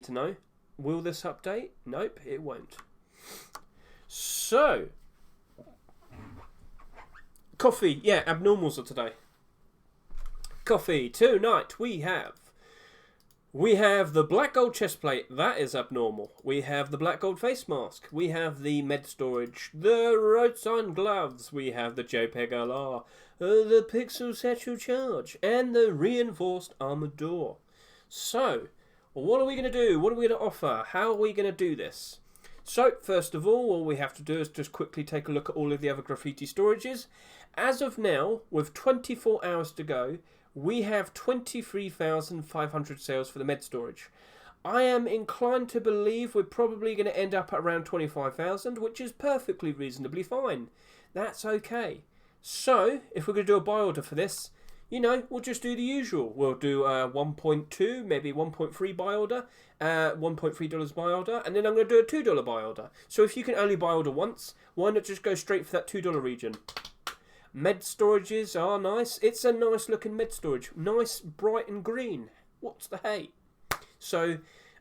to know. Will this update? Nope, it won't. So, coffee. Yeah, abnormals are today. Coffee. Tonight we have the black gold chest plate. That is abnormal. We have the black gold face mask. We have the med storage. The road sign gloves. We have the JPEG LR. The pixel satchel charge. And the reinforced armored door. So, what are we going to do? What are we going to offer? How are we going to do this? So, first of all we have to do is just quickly take a look at all of the other graffiti storages. As of now, with 24 hours to go, we have 23,500 sales for the med storage. I am inclined to believe we're probably going to end up at around 25,000, which is perfectly reasonably fine. That's okay. So, if we're going to do a buy order for this, we'll just do the usual. We'll do 1.2, maybe 1.3 buy order, $1.3 buy order, and then I'm going to do a $2 buy order. So if you can only buy order once, why not just go straight for that $2 region? Med storages are nice. It's a nice looking med storage. Nice, bright and green. What's the hate? So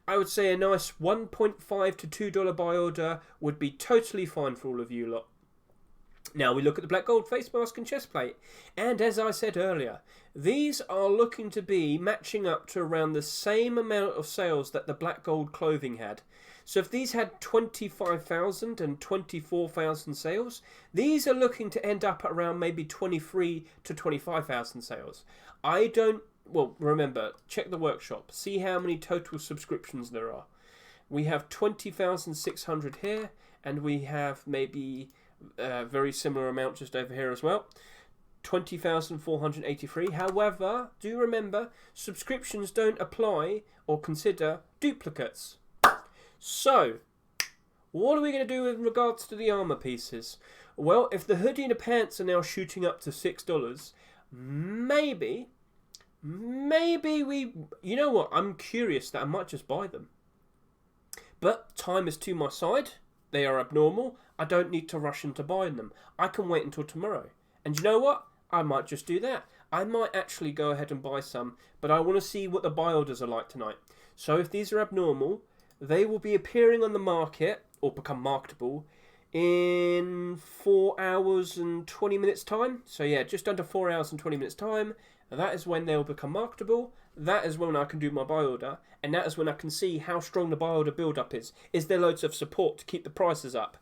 I would say a nice $1.5 to $2 buy order would be totally fine for all of you lot. Now we look at the black gold face mask and chest plate. And as I said earlier, these are looking to be matching up to around the same amount of sales that the black gold clothing had. So if these had 25,000 and 24,000 sales, these are looking to end up at around maybe 23 to 25,000 sales. Remember, check the workshop. See how many total subscriptions there are. We have 20,600 here, and we have maybe a very similar amount just over here as well. 20,483. However, do remember, subscriptions don't apply or consider duplicates. So, what are we going to do in regards to the armor pieces? Well, if the hoodie and the pants are now shooting up to $6, maybe we... You know what? I'm curious that I might just buy them. But time is to my side. They are abnormal. I don't need to rush into buying them. I can wait until tomorrow. And you know what? I might just do that. I might actually go ahead and buy some, but I want to see what the buy orders are like tonight. So if these are abnormal, they will be appearing on the market, or become marketable, in 4 hours and 20 minutes time. So yeah, just under 4 hours and 20 minutes time. That is when they will become marketable. That is when I can do my buy order. And that is when I can see how strong the buy order build up is. Is there loads of support to keep the prices up?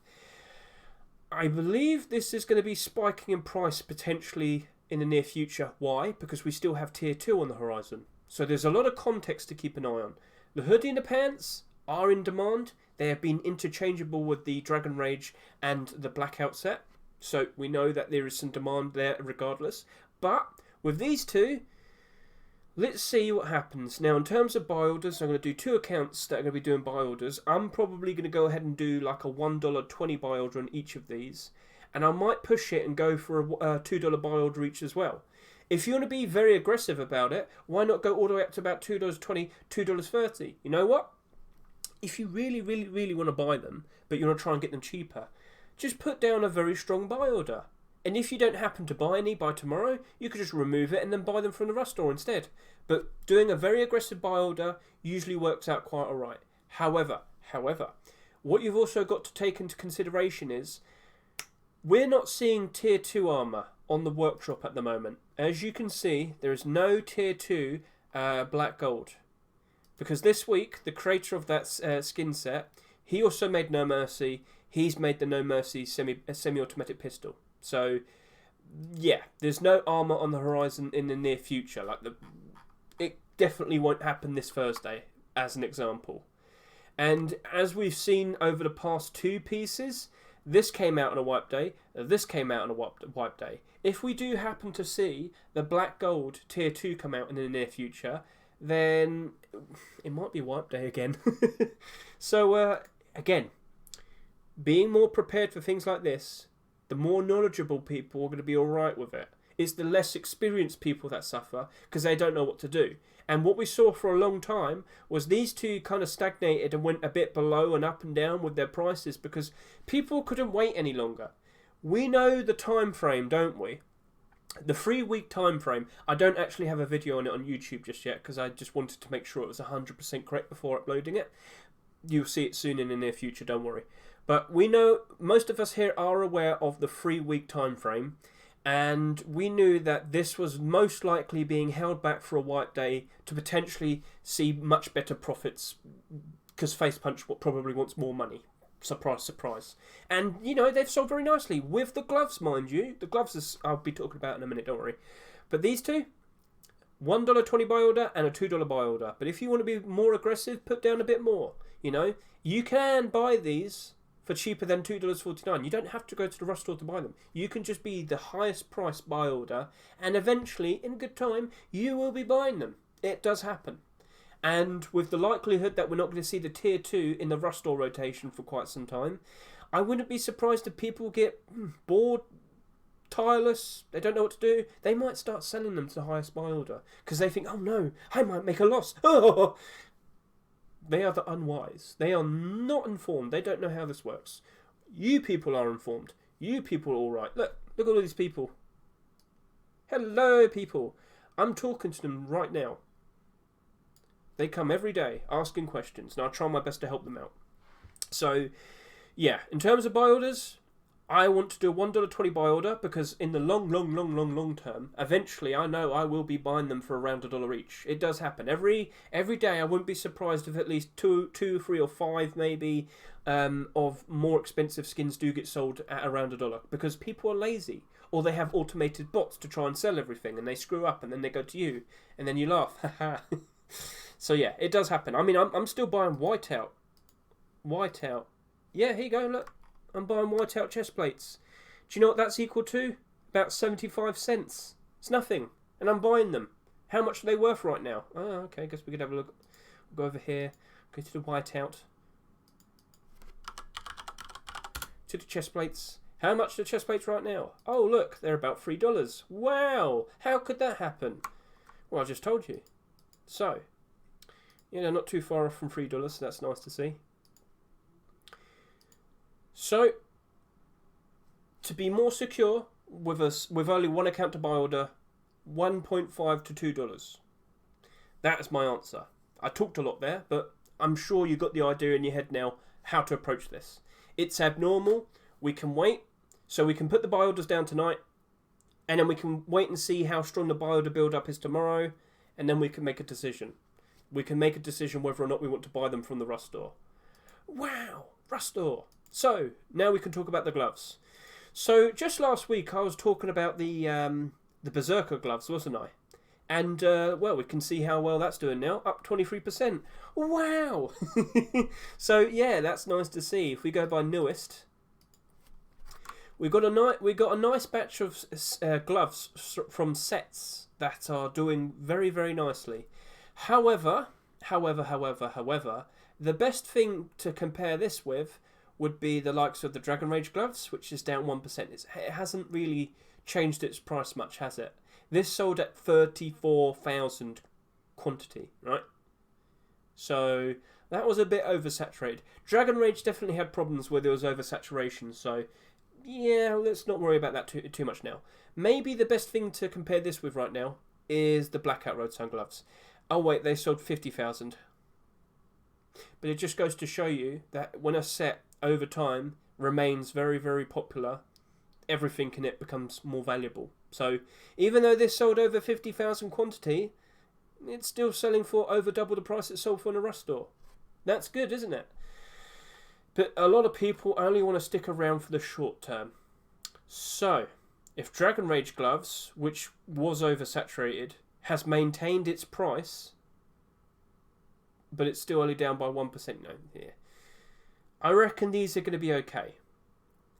I believe this is going to be spiking in price potentially in the near future. Why? Because we still have tier 2 on the horizon. So there's a lot of context to keep an eye on. The hoodie and the pants are in demand. They have been interchangeable with the Dragon Rage and the Blackout set. So we know that there is some demand there regardless. But with these two, let's see what happens. Now, in terms of buy orders, I'm going to do 2 accounts that are going to be doing buy orders. I'm probably going to go ahead and do like a $1.20 buy order on each of these. And I might push it and go for a $2 buy order each as well. If you want to be very aggressive about it, why not go all the way up to about $2.20, $2.30? You know what? If you really, really, really want to buy them, but you want to try and get them cheaper, just put down a very strong buy order. And if you don't happen to buy any by tomorrow, you could just remove it and then buy them from the Rust store instead. But doing a very aggressive buy order usually works out quite alright. However, what you've also got to take into consideration is we're not seeing tier 2 armor on the workshop at the moment. As you can see, there is no tier 2 black gold. Because this week, the creator of that skin set, he also made No Mercy. He's made the No Mercy semi-automatic pistol. So, yeah, there's no armor on the horizon in the near future. It definitely won't happen this Thursday, as an example. And as we've seen over the past 2 pieces, this came out on a wipe day, this came out on a wipe day. If we do happen to see the black gold tier 2 come out in the near future, then it might be wipe day again. So, again, being more prepared for things like this, the more knowledgeable people are going to be alright with it. It's the less experienced people that suffer because they don't know what to do. And what we saw for a long time was these two kind of stagnated and went a bit below and up and down with their prices because people couldn't wait any longer. We know the time frame, don't we? The 3-week time frame, I don't actually have a video on it on YouTube just yet because I just wanted to make sure it was 100% correct before uploading it. You'll see it soon in the near future, don't worry. But we know, most of us here are aware of the 3-week time frame, and we knew that this was most likely being held back for a white day to potentially see much better profits because Facepunch probably wants more money. Surprise, surprise. And, you know, they've sold very nicely with the gloves, mind you. The gloves I'll be talking about in a minute, don't worry. But these two, $1.20 buy order and a $2 buy order. But if you want to be more aggressive, put down a bit more. You know, you can buy these for cheaper than $2.49. You don't have to go to the rush store to buy them. You can just be the highest price buy order, and eventually, in good time, you will be buying them. It does happen. And with the likelihood that we're not going to see the tier 2 in the rush store rotation for quite some time, I wouldn't be surprised if people get bored, tireless, they don't know what to do. They might start selling them to the highest buy order because they think, oh no, I might make a loss. Oh! They are the unwise. They are not informed. They don't know how this works. You people are informed. You people are all right. Look at all these people. Hello, people. I'm talking to them right now. They come every day asking questions, and I try my best to help them out. So, yeah, in terms of buy orders, I want to do a $1.20 buy order because in the long term, eventually I know I will be buying them for around $1 each. It does happen. Every day I wouldn't be surprised if at least two, 3 or 5 maybe of more expensive skins do get sold at around $1 because people are lazy. Or they have automated bots to try and sell everything and they screw up and then they go to you and then you laugh. So yeah, it does happen. I mean, I'm still buying whiteout. Whiteout. Yeah, here you go, look. I'm buying whiteout chest plates. Do you know what that's equal to? About 75 cents. It's nothing. And I'm buying them. How much are they worth right now? Oh, okay, guess we could have a look. We'll go over here. Go to the whiteout. To the chest plates. How much are the chest plates right now? Oh, look, they're about $3. Wow! How could that happen? Well, I just told you. So, you know, not too far off from $3, so that's nice to see. So, to be more secure, with only one account to buy order, $1.5 to $2. That is my answer. I talked a lot there, but I'm sure you got the idea in your head now how to approach this. It's abnormal. We can wait, so we can put the buy orders down tonight, and then we can wait and see how strong the buy order build-up is tomorrow, and then we can make a decision. We can make a decision whether or not we want to buy them from the rush store. Wow, rush store. So, now we can talk about the gloves. So, just last week I was talking about the Berserker gloves, wasn't I? And, well, we can see how well that's doing now. Up 23%. Wow! So, yeah, that's nice to see. If we go by newest, we got a nice batch of gloves from sets that are doing very, very nicely. However, the best thing to compare this with would be the likes of the Dragon Rage gloves, which is down 1%. It hasn't really changed its price much, has it? This sold at 34,000 quantity, right? So that was a bit oversaturated. Dragon Rage definitely had problems where there was oversaturation, so yeah, let's not worry about that too much now. Maybe the best thing to compare this with right now is the Blackout Road Sun gloves. Oh wait, they sold 50,000. But it just goes to show you that when a set over time remains very, very popular, everything in it becomes more valuable. So even though this sold over 50,000 quantity, it's still selling for over double the price it sold for in a rush store. That's good, isn't it? But a lot of people only want to stick around for the short term. So, if Dragon Rage gloves, which was oversaturated, has maintained its price, but it's still only down by 1% now here, I reckon these are going to be okay.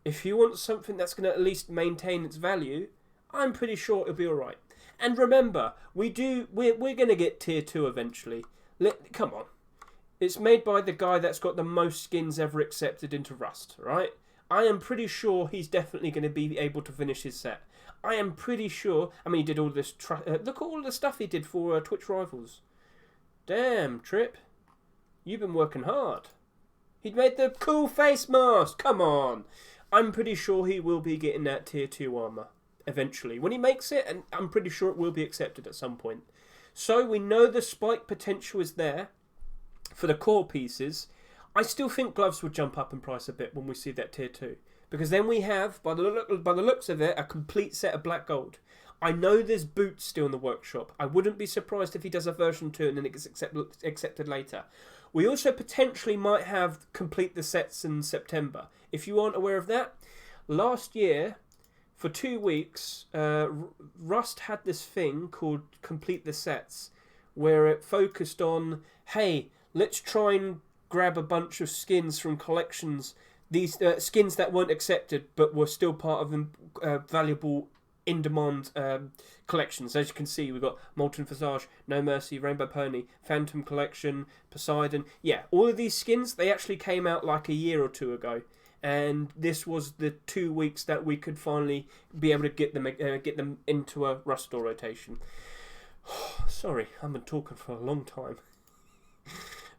If you want something that's going to at least maintain its value, I'm pretty sure it'll be alright. And remember, we're going to get tier 2 eventually. Come on. It's made by the guy that's got the most skins ever accepted into Rust, right? I am pretty sure he's definitely going to be able to finish his set. I am pretty sure. I mean, he did all this. Look at all the stuff he did for Twitch Rivals. Damn, Trip. You've been working hard. He'd made the cool face mask. Come on. I'm pretty sure he will be getting that tier 2 armor. eventually. When he makes it, and I'm pretty sure it will be accepted at some point. So we know the spike potential is there for the core pieces. I still think gloves would jump up in price a bit when we see that tier 2. Because then we have, by the looks of it, a complete set of black gold. I know there's boots still in the workshop. I wouldn't be surprised if he does a version 2 and then it gets accepted later. We also potentially might have complete the sets in September. If you aren't aware of that, last year, for 2 weeks, Rust had this thing called Complete the Sets, where it focused on, hey, let's try and grab a bunch of skins from collections, these skins that weren't accepted but were still part of valuable in-demand collections. As you can see, we've got Molten Visage, No Mercy, Rainbow Pony, Phantom Collection, Poseidon. Yeah, all of these skins, they actually came out like a year or two ago. And this was the 2 weeks that we could finally be able to get them into a Rust store rotation. Sorry, I've been talking for a long time.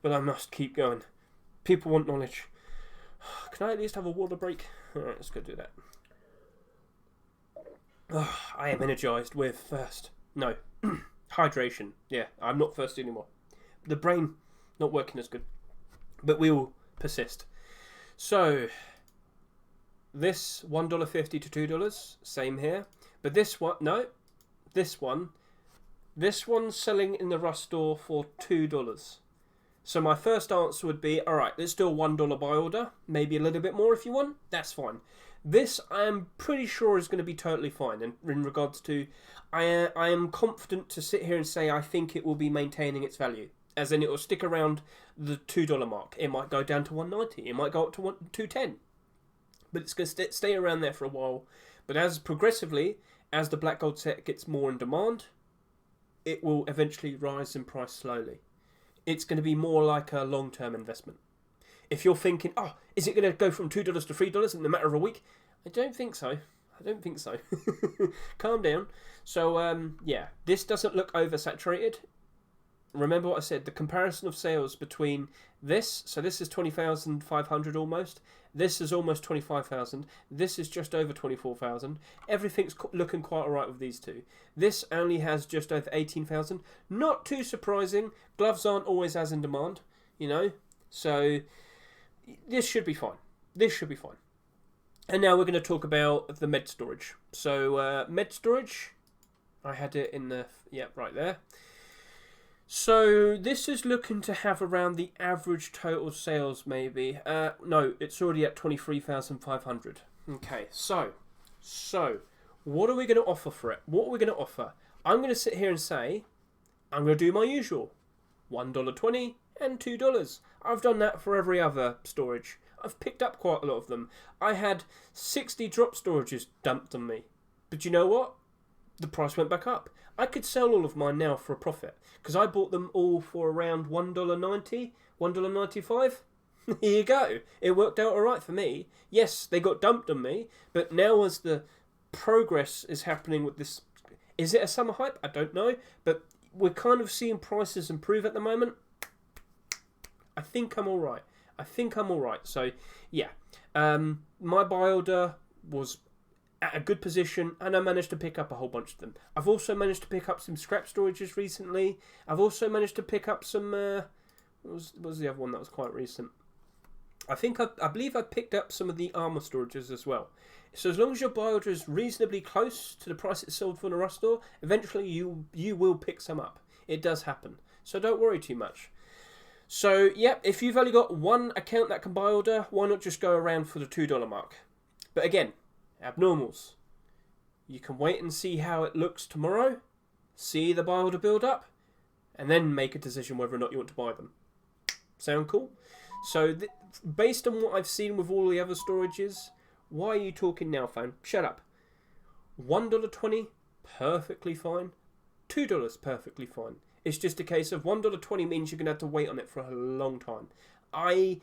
But I must keep going. People want knowledge. Can I at least have a water break? Alright, let's go do that. I am energized with thirst. No. Hydration. Yeah, I'm not thirsty anymore. The brain not working as good. But we will persist. So, this $1.50 to $2, same here. But this one, no, this one's selling in the Rust store for $2. So my first answer would be, alright, let's do a $1 buy order. Maybe a little bit more if you want. That's fine. This, I am pretty sure, is going to be totally fine. And in regards to, I am confident to sit here and say I think it will be maintaining its value. As in, it will stick around the $2 mark. It might go down to $1.90. It might go up to $2.10. But it's going to stay around there for a while. But as progressively, as the black gold set gets more in demand, it will eventually rise in price slowly. It's going to be more like a long-term investment. If you're thinking, oh, is it going to go from $2 to $3 in the matter of a week? I don't think so. Calm down. So, yeah, this doesn't look oversaturated. Remember what I said, the comparison of sales between this, so this is 20,500 almost, this is almost 25,000, this is just over 24,000, everything's looking quite alright with these two. This only has just over 18,000, not too surprising, gloves aren't always as in demand, you know, so this should be fine, And now we're going to talk about the med storage. So, med storage, I had it in the, yeah, right there. So this is looking to have around the average total sales maybe. No, it's already at 23,500. Okay, so what are we going to offer for it? What are we going to offer? I'm going to sit here and say, I'm going to do my usual. $1.20 and $2. I've done that for every other storage. I've picked up quite a lot of them. I had 60 drop storages dumped on me. But you know what? The price went back up. I could sell all of mine now for a profit because I bought them all for around $1.90, $1.95. Here you go. It worked out alright for me. Yes, they got dumped on me, but now as the progress is happening with this, is it a summer hype? I don't know, but we're kind of seeing prices improve at the moment. I think I'm alright. So, yeah. My buy order was at a good position, and I managed to pick up a whole bunch of them. I've also managed to pick up some scrap storages recently. I've also managed to pick up some, what was the other one that was quite recent? I believe I picked up some of the armor storages as well. So as long as your buy order is reasonably close to the price it's sold for in a Rust store, eventually you will pick some up. It does happen. So don't worry too much. So, yeah, if you've only got one account that can buy order, why not just go around for the $2 mark? But again, abnormals. You can wait and see how it looks tomorrow, see the buy order build up, and then make a decision whether or not you want to buy them. Sound cool? So, based on what I've seen with all the other storages, why are you talking now, phone? Shut up. $1.20, perfectly fine. $2, perfectly fine. It's just a case of $1.20 means you're going to have to wait on it for a long time. I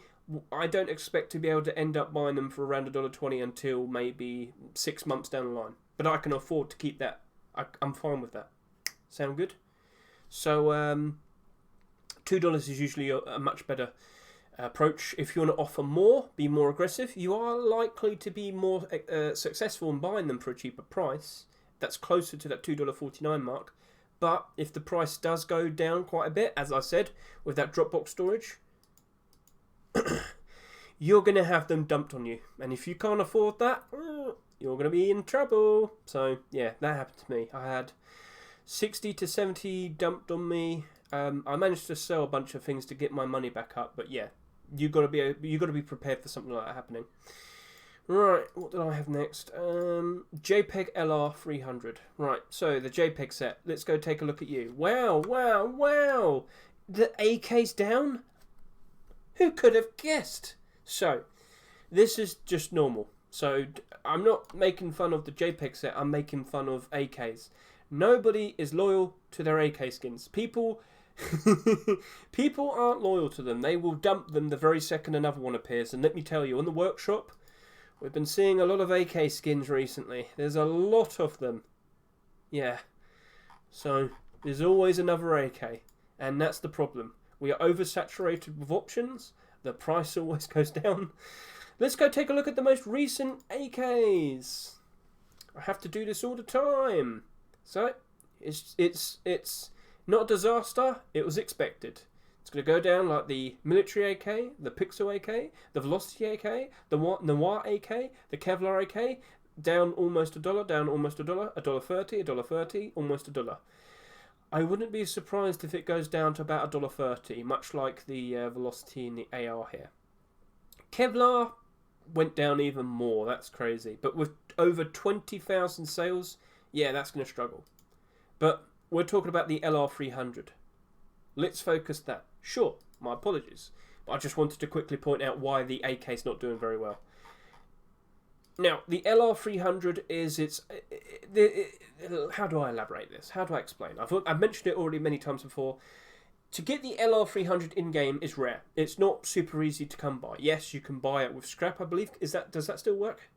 don't expect to be able to end up buying them for around $1.20 until maybe 6 months down the line. But I can afford to keep that. I'm fine with that. Sound good? So, $2 is usually a much better approach. If you want to offer more, be more aggressive, you are likely to be more successful in buying them for a cheaper price. That's closer to that $2.49 mark. But if the price does go down quite a bit, as I said, with that Dropbox storage, you're going to have them dumped on you. And if you can't afford that, you're going to be in trouble. So, yeah, that happened to me. I had 60 to 70 dumped on me. I managed to sell a bunch of things to get my money back up. But, yeah, you got to be prepared for something like that happening. Right, what did I have next? JPEG LR 300. Right, so the JPEG set. Let's go take a look at you. Wow, wow, wow. The AK's down? Who could have guessed? So, this is just normal. So, I'm not making fun of the JPEG set. I'm making fun of AKs. Nobody is loyal to their AK skins. People aren't loyal to them. They will dump them the very second another one appears. And let me tell you, in the workshop, we've been seeing a lot of AK skins recently. There's a lot of them. Yeah. So, there's always another AK. And that's the problem. We are oversaturated with options. The price always goes down. Let's go take a look at the most recent AKs. I have to do this all the time. So, it's not a disaster. It was expected. It's going to go down like the military AK, the Pixel AK, the Velocity AK, the Noir AK, the Kevlar AK, down almost $1, down almost $1, $1.30, $1.30, almost $1. I wouldn't be surprised if it goes down to about $1.30, much like the Velocity and the AR here. Kevlar went down even more. That's crazy. But with over 20,000 sales, yeah, that's going to struggle. But we're talking about the LR300. Let's focus that. Sure, my apologies. But I just wanted to quickly point out why the AK is not doing very well. Now, the LR300 is how do I elaborate this? How do I explain? I've mentioned it already many times before. To get the LR300 in-game is rare. It's not super easy to come by. Yes, you can buy it with scrap, I believe. Does that still work?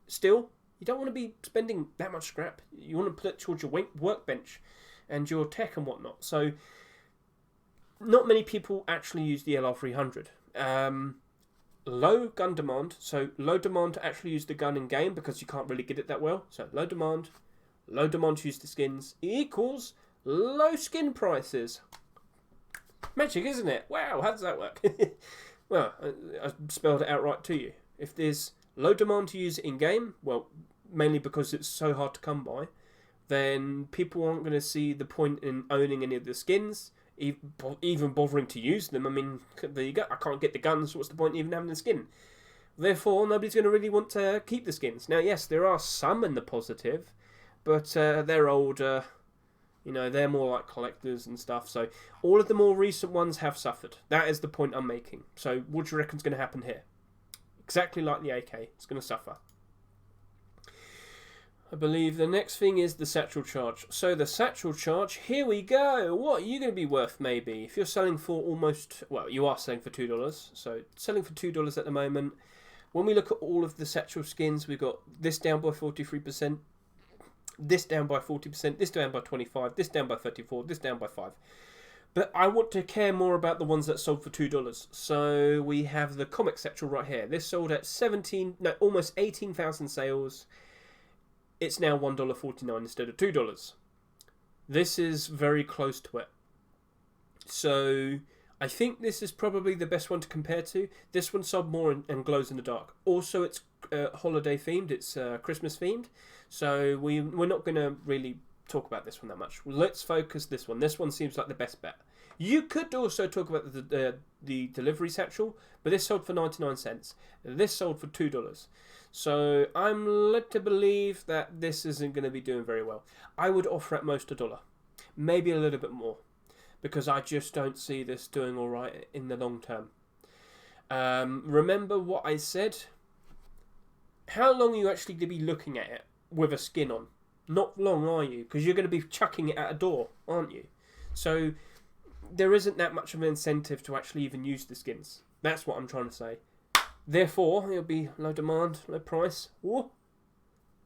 Still? You don't want to be spending that much scrap. You want to put it towards your workbench and your tech and whatnot. So, not many people actually use the LR300. Low gun demand, so low demand to actually use the gun in game because you can't really get it that well. So low demand to use the skins equals low skin prices. Magic, isn't it? Wow, how does that work? Well, I spelled it out right to you. If there's low demand to use it in game, well, mainly because it's so hard to come by, then people aren't going to see the point in owning any of the skins, even bothering to use them. I mean, there you go. I can't get the guns. So what's the point in even having the skin? Therefore, nobody's going to really want to keep the skins. Now, yes, there are some in the positive, but they're older. You know, they're more like collectors and stuff. So all of the more recent ones have suffered. That is the point I'm making. So what do you reckon's going to happen here? Exactly like the AK. It's going to suffer. I believe the next thing is the satchel charge. So the satchel charge, here we go. What are you going to be worth maybe? If you're selling for almost, well, you are selling for $2. So selling for $2 at the moment. When we look at all of the satchel skins, we've got this down by 43%, this down by 40%, this down by 25%, this down by 34%, this down by 5%. But I want to care more about the ones that sold for $2. So we have the comic satchel right here. This sold at almost 18,000 sales. It's now $1.49 instead of $2. This is very close to it. So I think this is probably the best one to compare to. This one sold more and glows in the dark. Also, it's holiday themed. It's Christmas themed. So we're not going to really talk about this one that much. Let's focus this one. This one seems like the best bet. You could also talk about the delivery satchel, but this sold for 99 cents. This sold for $2. So I'm led to believe that this isn't going to be doing very well. I would offer at most $1, maybe a little bit more, because I just don't see this doing all right in the long term. Remember what I said? How long are you actually going to be looking at it with a skin on? Not long, are you? Because you're going to be chucking it at a door, aren't you? So there isn't that much of an incentive to actually even use the skins. That's what I'm trying to say. Therefore, it'll be low demand, low price. Ooh.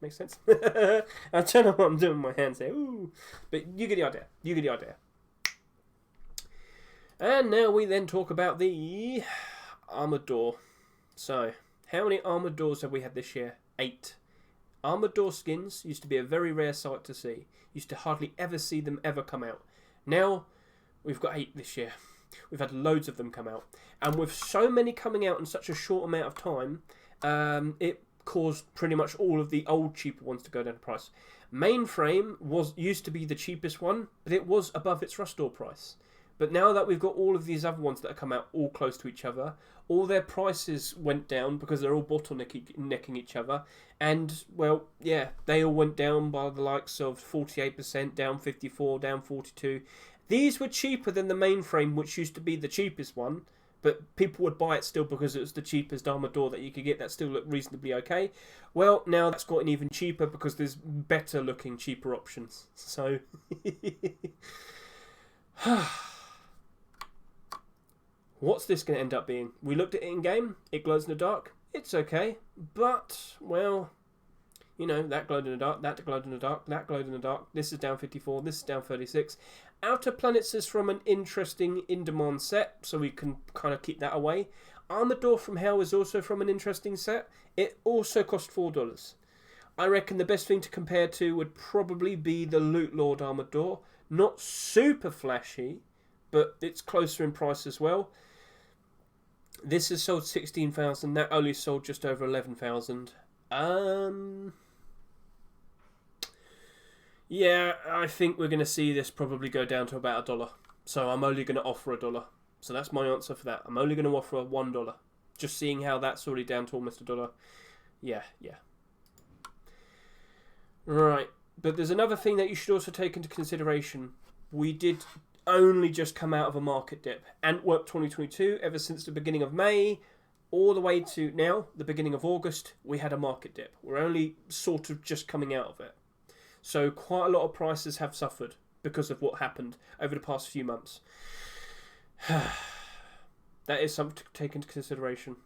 Makes sense? I don't know what I'm doing with my hands here. Ooh. But you get the idea. You get the idea. And now we then talk about the Armored Door. So, how many Armored Doors have we had this year? 8. Armored Door skins used to be a very rare sight to see. Used to hardly ever see them ever come out. Now, we've got 8 this year. We've had loads of them come out. And with so many coming out in such a short amount of time, it caused pretty much all of the old cheaper ones to go down in price. Mainframe used to be the cheapest one, but it was above its Rust Door price. But now that we've got all of these other ones that have come out all close to each other, all their prices went down because they're all bottlenecking each other. And, well, yeah, they all went down by the likes of 48%, down 54%, down 42%. These were cheaper than the Mainframe, which used to be the cheapest one. But people would buy it still because it was the cheapest Armored Door that you could get that still looked reasonably okay. Well, now that's gotten even cheaper because there's better looking, cheaper options. So... What's this going to end up being? We looked at it in game. It glows in the dark. It's okay. But, well, you know, that glowed in the dark, that glowed in the dark, that glowed in the dark. This is down 54, this is down 36. Outer Planets is from an interesting in-demand set, so we can kind of keep that away. Armored Door from Hell is also from an interesting set. It also cost $4. I reckon the best thing to compare to would probably be the Loot Lord Armored Door. Not super flashy, but it's closer in price as well. This has sold 16,000. That only sold just over 11,000. Yeah, I think we're going to see this probably go down to about $1. So I'm only going to offer $1. So that's my answer for that. I'm only going to offer $1. Just seeing how that's already down to almost $1. Yeah. Right. But there's another thing that you should also take into consideration. We did only just come out of a market dip. Antwerp 2022, ever since the beginning of May, all the way to now, the beginning of August, we had a market dip. We're only sort of just coming out of it. So quite a lot of prices have suffered because of what happened over the past few months. That is something to take into consideration.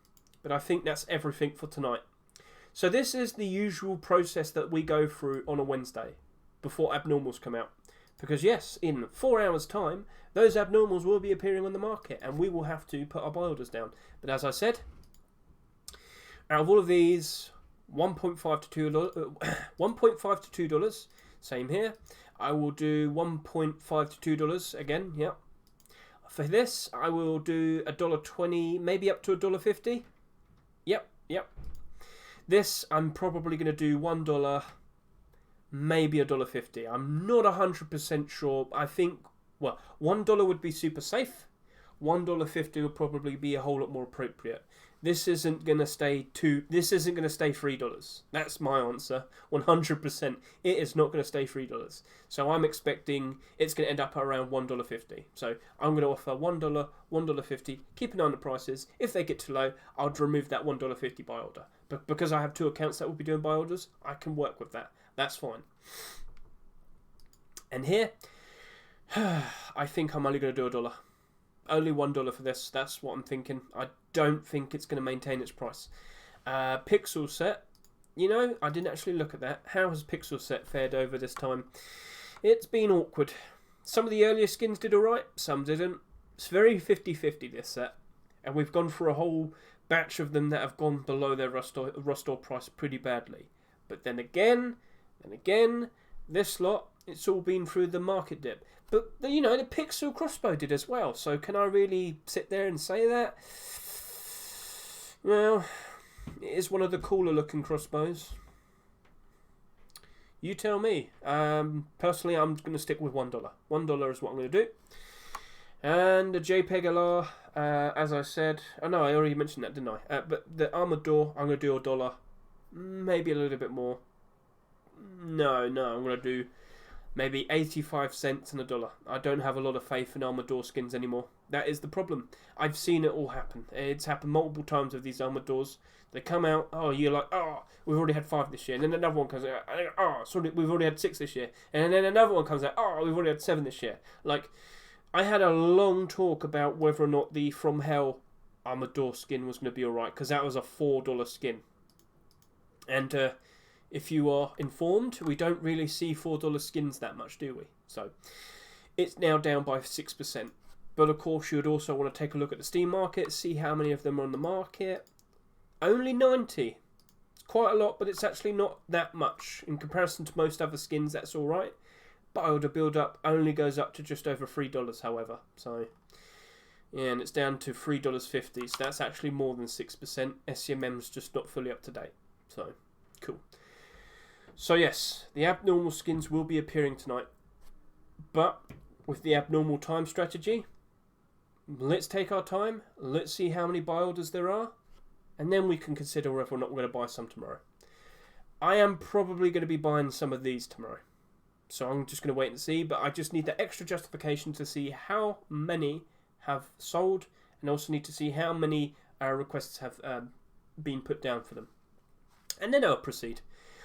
But I think that's everything for tonight. So this is the usual process that we go through on a Wednesday before abnormals come out. Because yes, in 4 hours' time, those abnormals will be appearing on the market and we will have to put our buy orders down. But as I said, out of all of these, $1.5 to $2, same here. I will do $1.5 to $2 again, yeah. For this, I will do $1.20, maybe up to $1.50. Yep. This, I'm probably going to do $1, maybe $1.50. I'm not 100% sure. I think, well, $1 would be super safe. $1.50 would probably be a whole lot more appropriate. This isn't going to stay $3. That's my answer. 100%. It is not going to stay $3. So I'm expecting it's going to end up around $1.50. So I'm going to offer $1, $1.50. Keep an eye on the prices. If they get too low, I'll remove that $1.50 buy order. But because I have 2 accounts that will be doing buy orders, I can work with that. That's fine. And here, I think I'm only going to do $1. Only $1 for this. That's what I'm thinking. I don't think it's going to maintain its price. Pixel set. You know, I didn't actually look at that. How has Pixel set fared over this time? It's been awkward. Some of the earlier skins did alright. Some didn't. It's very 50-50 this set. And we've gone for a whole batch of them that have gone below their Rust Door price pretty badly. But then again, this lot, it's all been through the market dip. But, you know, the Pixel crossbow did as well. So can I really sit there and say that? Well, it is one of the cooler looking crossbows. You tell me. Personally, I'm going to stick with $1. $1 is what I'm going to do. And the JPEG LR, as I said... Oh, no, I already mentioned that, didn't I? But the Armored Door, I'm going to do $1. Maybe a little bit more. No, I'm going to do... maybe 85 cents and $1. I don't have a lot of faith in Armored Door skins anymore. That is the problem. I've seen it all happen. It's happened multiple times with these Armored Doors. They come out, you're like, we've already had 5 this year. And then another one comes out, sorry, we've already had 6 this year. And then another one comes out, we've already had 7 this year. Like, I had a long talk about whether or not the From Hell Armored Door skin was going to be alright, because that was a $4 skin. And, if you are informed, we don't really see $4 skins that much, do we? So, it's now down by 6%. But of course, you would also want to take a look at the Steam market, see how many of them are on the market. Only 90. It's quite a lot, but it's actually not that much. In comparison to most other skins, that's alright. Build up only goes up to just over $3, however. So, yeah, and it's down to $3.50. So that's actually more than 6%. SCMM's just not fully up to date. So, cool. So yes, the abnormal skins will be appearing tonight. But with the abnormal time strategy, let's take our time. Let's see how many buy orders there are. And then we can consider whether or not we're going to buy some tomorrow. I am probably going to be buying some of these tomorrow. So I'm just going to wait and see. But I just need the extra justification to see how many have sold. And also need to see how many requests have been put down for them. And then I'll proceed.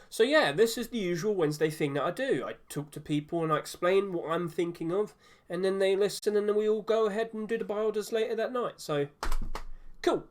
So yeah, this is the usual Wednesday thing that I do. I talk to people and I explain what I'm thinking of. And then they listen and then we all go ahead and do the buy orders later that night. So, cool.